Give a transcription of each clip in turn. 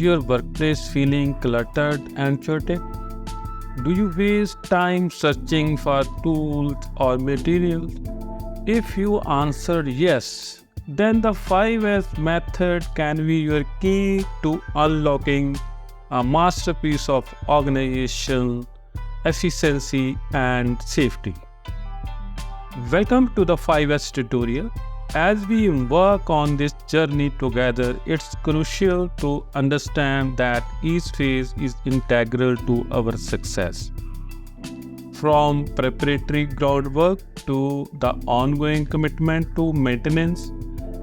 your workplace feeling cluttered and chaotic? Do you waste time searching for tools or materials? If you answered yes, then the 5S method can be your key to unlocking a masterpiece of organization, efficiency, and safety. Welcome to the 5S tutorial. As we embark on this journey together, it's crucial to understand that each phase is integral to our success. From preparatory groundwork to the ongoing commitment to maintenance,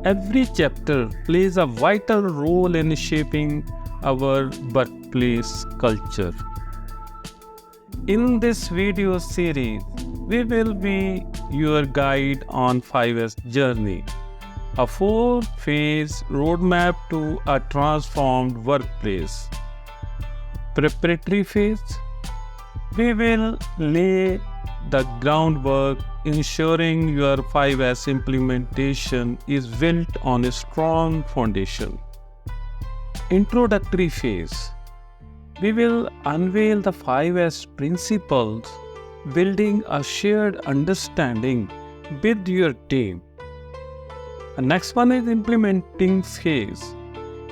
every chapter plays a vital role in shaping our workplace culture. In this video series, we will be your guide on 5S journey, a 4-phase roadmap to a transformed workplace. Preparatory phase, we will lay the groundwork, ensuring your 5S implementation is built on a strong foundation. Introductory phase, we will unveil the 5S principles, building a shared understanding with your team. The next one is implementing phase.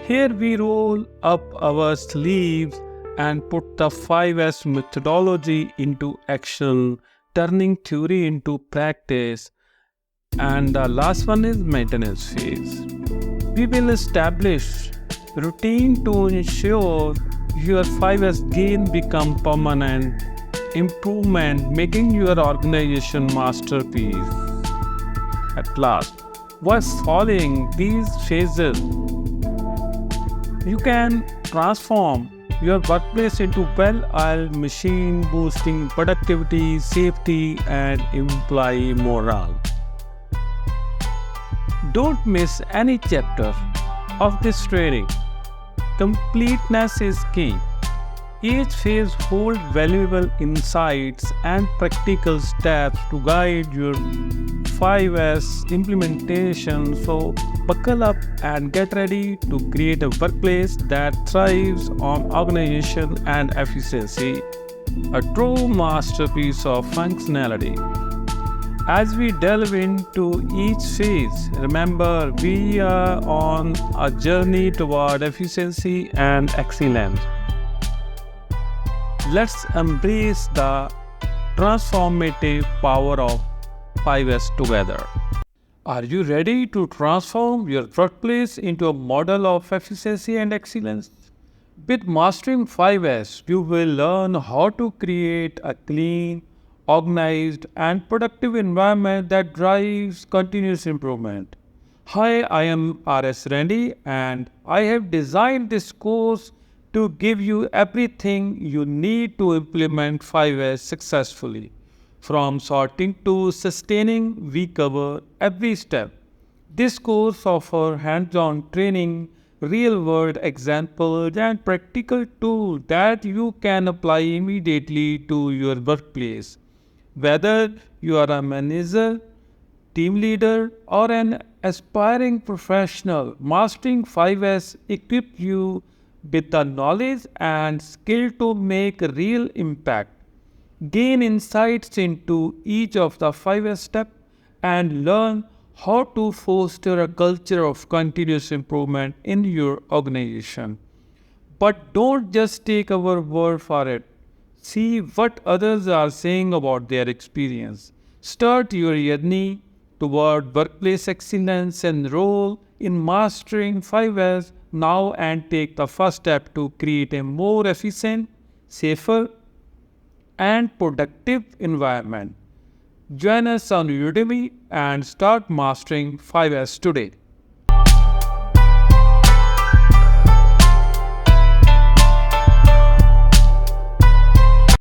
Here we roll up our sleeves and put the 5S methodology into action, turning theory into practice. And the last one is maintenance phase. We will establish routine to ensure your 5S gain become permanent improvement, making your organization masterpiece. At last, while following these phases, you can transform your workplace into well-oiled machine, boosting productivity, safety, and employee morale. Don't miss any chapter of this training. Completeness is key. Each phase holds valuable insights and practical steps to guide your 5S implementation. So buckle up and get ready to create a workplace that thrives on organization and efficiency, a true masterpiece of functionality. As we delve into each phase, remember we are on a journey toward efficiency and excellence. Let's embrace the transformative power of 5S together. Are you ready to transform your workplace into a model of efficiency and excellence? With Mastering 5S, you will learn how to create a clean, organized, and productive environment that drives continuous improvement. Hi, I am R.S. Randy, and I have designed this course to give you everything you need to implement 5S successfully. From sorting to sustaining, we cover every step. This course offers hands-on training, real-world examples, and practical tools that you can apply immediately to your workplace. Whether you are a manager, team leader, or an aspiring professional, Mastering 5S equips you with the knowledge and skill to make a real impact. Gain insights into each of the 5S steps and learn how to foster a culture of continuous improvement in your organization. But don't just take our word for it. See what others are saying about their experience. Start your journey toward workplace excellence and enroll in Mastering 5S now and take the first step to create a more efficient, safer, and productive environment. Join us on Udemy and start mastering 5S today.